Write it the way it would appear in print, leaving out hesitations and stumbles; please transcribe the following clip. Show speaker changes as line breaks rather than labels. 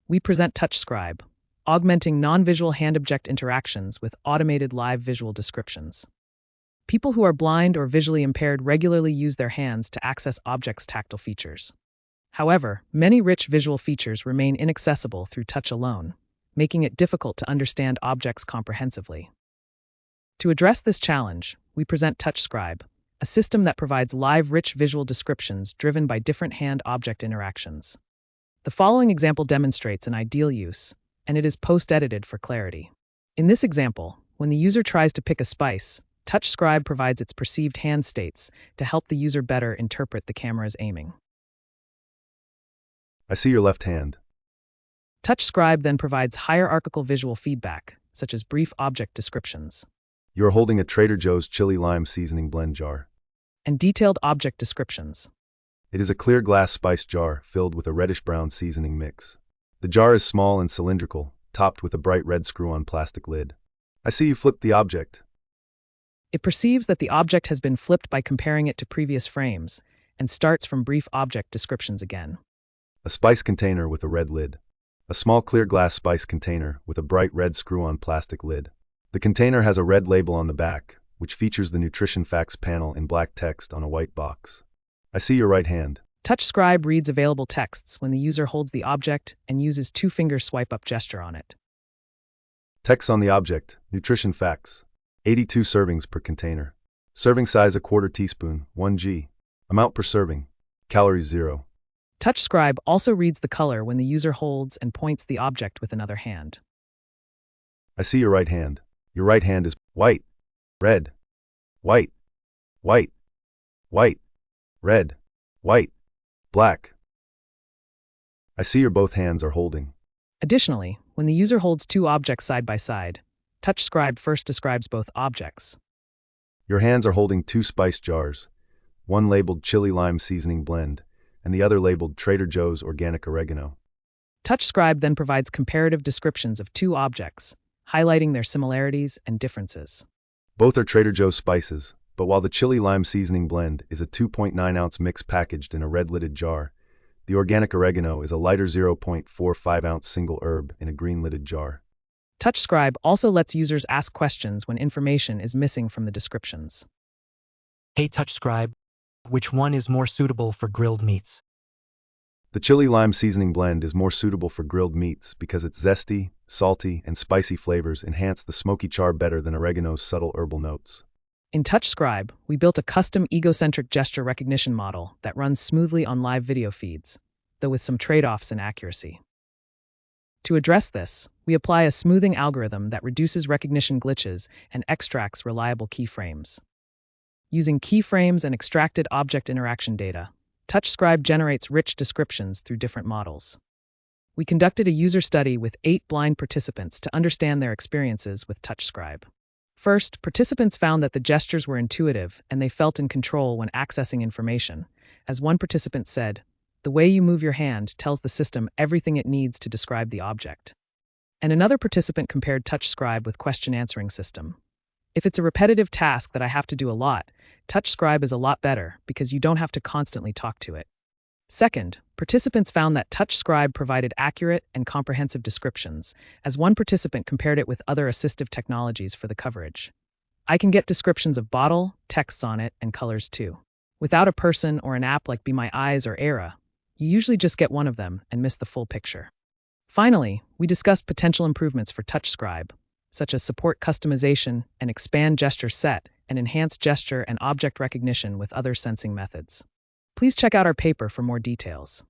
we present TouchScribe, augmenting non-visual hand-object interactions with automated live visual descriptions. People who are blind or visually impaired regularly use their hands to access objects' tactile features. However, many rich visual features remain inaccessible through touch alone, making it difficult to understand objects comprehensively. To address this challenge, we present TouchScribe, a system that provides live rich visual descriptions driven by different hand-object interactions. The following example demonstrates an ideal use, and it is post-edited for clarity. In this example, when the user tries to pick a spice, TouchScribe provides its perceived hand states to help the user better interpret the camera's aiming.
I see your left hand.
TouchScribe then provides hierarchical visual feedback, such as brief object descriptions.
You are holding a Trader Joe's chili lime seasoning blend jar.
And detailed object descriptions.
It is a clear glass spice jar filled with a reddish-brown seasoning mix. The jar is small and cylindrical, topped with a bright red screw-on plastic lid. I see you flipped the object.
It perceives that the object has been flipped by comparing it to previous frames, and starts from brief object descriptions again.
A spice container with a red lid. A small clear glass spice container with a bright red screw-on plastic lid. The container has a red label on the back, which features the nutrition facts panel in black text on a white box. I see your right hand.
TouchScribe reads available texts when the user holds the object and uses two-finger swipe-up gesture on it.
Text on the object, nutrition facts. 82 servings per container. Serving size a quarter teaspoon, 1 g. Amount per serving. Calories 0.
TouchScribe also reads the color when the user holds and points the object with another hand.
I see your right hand. Your right hand is white, red, white, white, white, red, white, black. I see your both hands are holding.
Additionally, when the user holds two objects side by side, TouchScribe first describes both objects.
Your hands are holding two spice jars, one labeled chili lime seasoning blend, and the other labeled Trader Joe's organic oregano.
TouchScribe then provides comparative descriptions of two objects, highlighting their similarities and differences.
Both are Trader Joe's spices, but while the chili lime seasoning blend is a 2.9-ounce mix packaged in a red-lidded jar, the organic oregano is a lighter 0.45-ounce single herb in a green-lidded jar.
TouchScribe also lets users ask questions when information is missing from the descriptions.
Hey TouchScribe, which one is more suitable for grilled meats?
The chili lime seasoning blend is more suitable for grilled meats because its zesty, salty, and spicy flavors enhance the smoky char better than oregano's subtle herbal notes.
In TouchScribe, we built a custom egocentric gesture recognition model that runs smoothly on live video feeds, though with some trade-offs in accuracy. To address this, we apply a smoothing algorithm that reduces recognition glitches and extracts reliable keyframes. Using keyframes and extracted object interaction data, TouchScribe generates rich descriptions through different models. We conducted a user study with 8 blind participants to understand their experiences with TouchScribe. First, participants found that the gestures were intuitive and they felt in control when accessing information. As one participant said, "The way you move your hand tells the system everything it needs to describe the object." And another participant compared TouchScribe with question answering system. "If it's a repetitive task that I have to do a lot, TouchScribe is a lot better because you don't have to constantly talk to it." Second, participants found that TouchScribe provided accurate and comprehensive descriptions, as one participant compared it with other assistive technologies for the coverage. "I can get descriptions of bottle, texts on it, and colors too. Without a person or an app like Be My Eyes or Era, you usually just get one of them and miss the full picture." Finally, we discussed potential improvements for TouchScribe, such as support customization and expand gesture set and enhance gesture and object recognition with other sensing methods. Please check out our paper for more details.